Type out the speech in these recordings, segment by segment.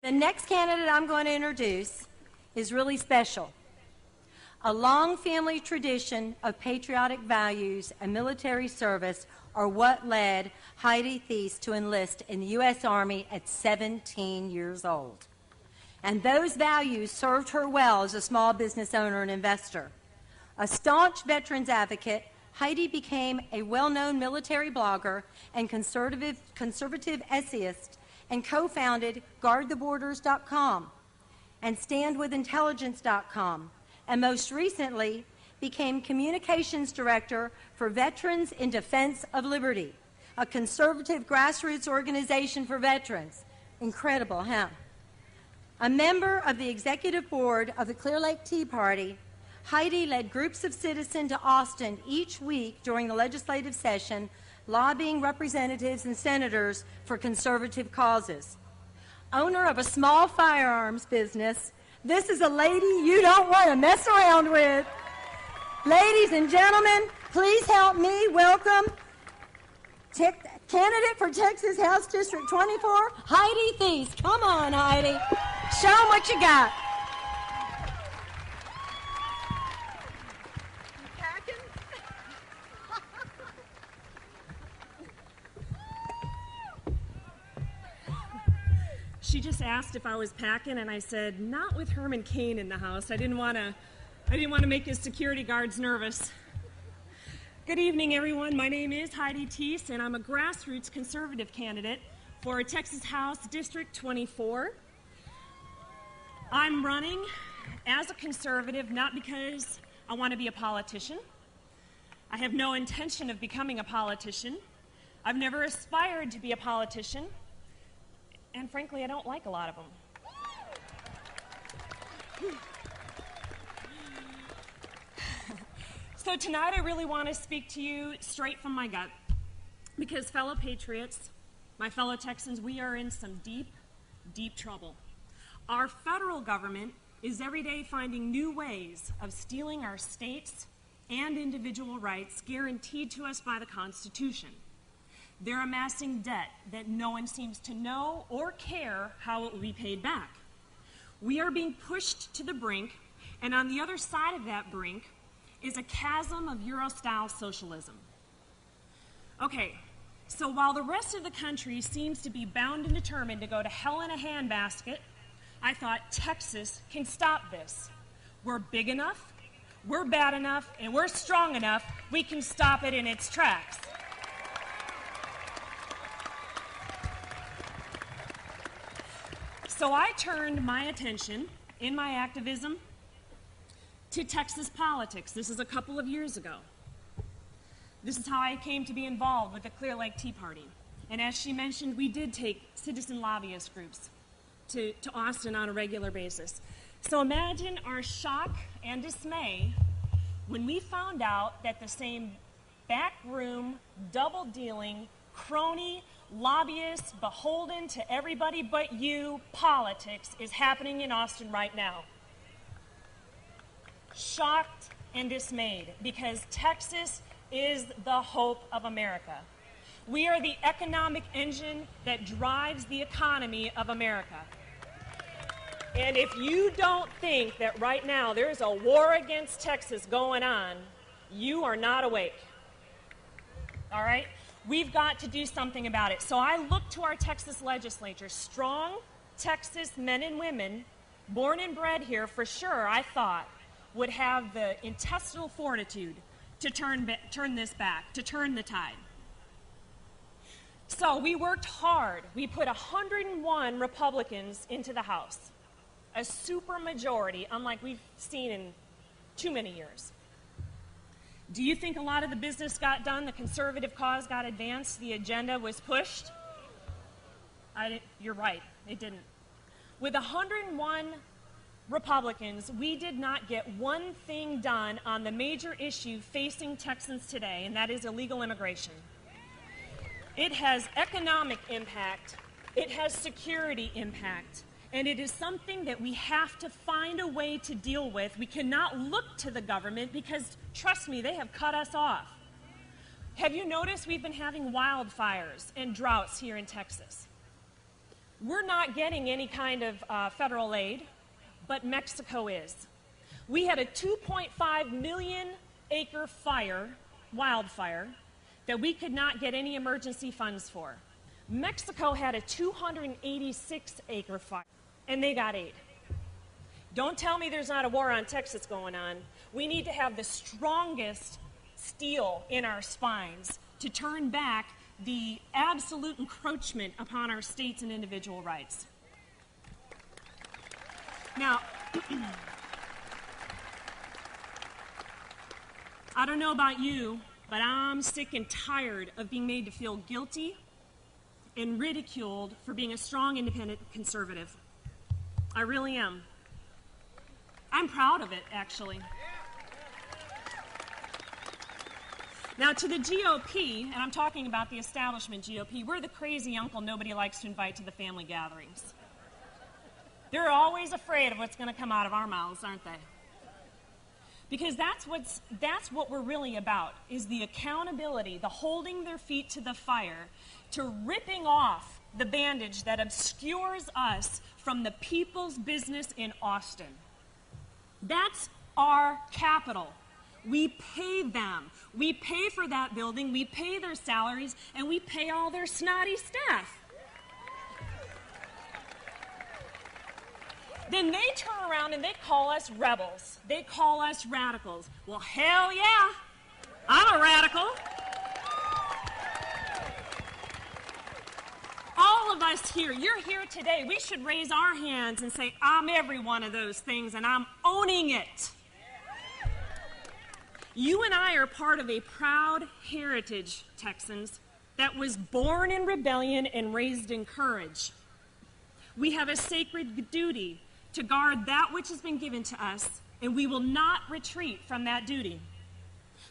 The next candidate I'm going to introduce is really special. A long family tradition of patriotic values and military service are what led Heidi Thiess to enlist in the U.S. Army at 17 years old. And those values served her well as a small business owner and investor. A staunch veterans advocate, Heidi became a well-known military blogger and conservative essayist and co-founded GuardTheBorders.com and StandWithIntelligence.com, and most recently became communications director for Veterans in Defense of Liberty, a conservative grassroots organization for veterans. Incredible, huh? A member of the executive board of the Clear Lake Tea Party, Heidi led groups of citizens to Austin each week during the legislative session, lobbying representatives and senators for conservative causes. Owner of a small firearms business, this is a lady you don't want to mess around with. Ladies and gentlemen, please help me welcome candidate for Texas House District 24, Heidi Thiess. Come on, Heidi. Show them what you got. She just asked if I was packing, and I said, not with Herman Cain in the house. I didn't want to make his security guards nervous. Good evening, everyone. My name is Heidi Thiess, and I'm a grassroots conservative candidate for Texas House District 24. I'm running as a conservative, not because I want to be a politician. I have no intention of becoming a politician. I've never aspired to be a politician. And frankly, I don't like a lot of them. So tonight I really want to speak to you straight from my gut. Because fellow patriots, my fellow Texans, we are in some deep, deep trouble. Our federal government is every day finding new ways of stealing our states and individual rights guaranteed to us by the Constitution. They're amassing debt that no one seems to know or care how it will be paid back. We are being pushed to the brink, and on the other side of that brink is a chasm of Euro-style socialism. Okay, so while the rest of the country seems to be bound and determined to go to hell in a handbasket, I thought Texas can stop this. We're big enough, we're bad enough, and we're strong enough, we can stop it in its tracks. So I turned my attention in my activism to Texas politics. This is a couple of years ago. This is how I came to be involved with the Clear Lake Tea Party. And as she mentioned, we did take citizen lobbyist groups to Austin on a regular basis. So imagine our shock and dismay when we found out that the same backroom, double-dealing, crony, lobbyist, beholden to everybody but you politics is happening in Austin right now. Shocked and dismayed because Texas is the hope of America. We are the economic engine that drives the economy of America. And if you don't think that right now there is a war against Texas going on, you are not awake. All right? We've got to do something about it. So I look to our Texas legislature, strong Texas men and women, born and bred here for sure, I thought, would have the intestinal fortitude to turn this back, to turn the tide. So we worked hard. We put 101 Republicans into the House, a supermajority, unlike we've seen in too many years. Do you think a lot of the business got done, the conservative cause got advanced, the agenda was pushed? You're right, it didn't. With 101 Republicans, we did not get one thing done on the major issue facing Texans today, and that is illegal immigration. It has economic impact, it has security impact, and it is something that we have to find a way to deal with. We cannot look to the government because, trust me, they have cut us off. Have you noticed we've been having wildfires and droughts here in Texas? We're not getting any kind of federal aid, but Mexico is. We had a 2.5 million acre wildfire, that we could not get any emergency funds for. Mexico had a 286 acre fire, and they got aid. Don't tell me there's not a war on Texas going on. We need to have the strongest steel in our spines to turn back the absolute encroachment upon our states and individual rights. Now, I don't know about you, but I'm sick and tired of being made to feel guilty and ridiculed for being a strong, independent conservative. I really am. I'm proud of it, actually. Now, to the GOP, and I'm talking about the establishment GOP, we're the crazy uncle nobody likes to invite to the family gatherings. They're always afraid of what's going to come out of our mouths, aren't they? Because that's what we're really about, is the accountability, the holding their feet to the fire, to ripping off the bandage that obscures us from the people's business in Austin. That's our capital. We pay them. We pay for that building, we pay their salaries, and we pay all their snotty staff. Then they turn around and they call us rebels. They call us radicals. Well, hell yeah, I'm a radical. All of us here, you're here today, we should raise our hands and say, I'm every one of those things and I'm owning it. You and I are part of a proud heritage, Texans, that was born in rebellion and raised in courage. We have a sacred duty to guard that which has been given to us, and we will not retreat from that duty.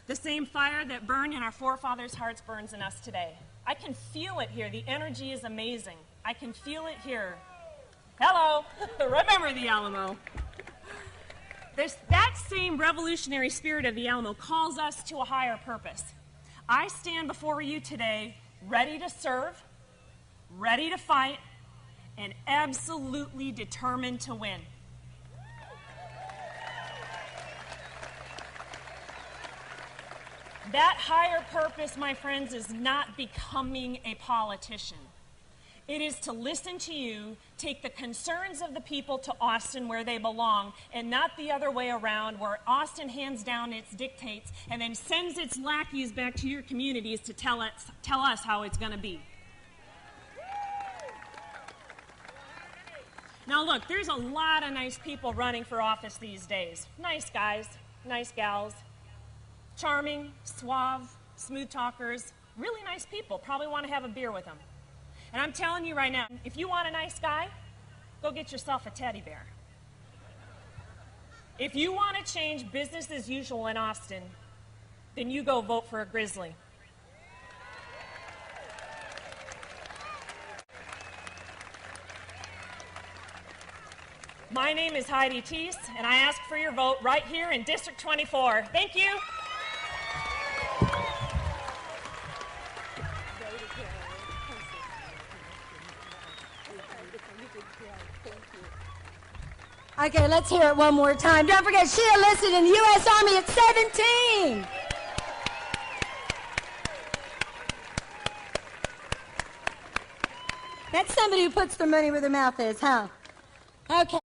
The same fire that burned in our forefathers' hearts burns in us today. I can feel it here. The energy is amazing. I can feel it here. Hello, remember the Alamo. That same revolutionary spirit of the Alamo calls us to a higher purpose. I stand before you today ready to serve, ready to fight, and absolutely determined to win. That higher purpose, my friends, is not becoming a politician. It is to listen to you, take the concerns of the people to Austin where they belong, and not the other way around, where Austin hands down its dictates and then sends its lackeys back to your communities to tell us how it's going to be. Now look, there's a lot of nice people running for office these days. Nice guys, nice gals, charming, suave, smooth talkers, really nice people. Probably want to have a beer with them. And I'm telling you right now, if you want a nice guy, go get yourself a teddy bear. If you want to change business as usual in Austin, then you go vote for a grizzly. My name is Heidi Thiess, and I ask for your vote right here in District 24. Thank you. Okay, let's hear it one more time. Don't forget, she enlisted in the U.S. Army at 17. That's somebody who puts their money where their mouth is, huh? Okay.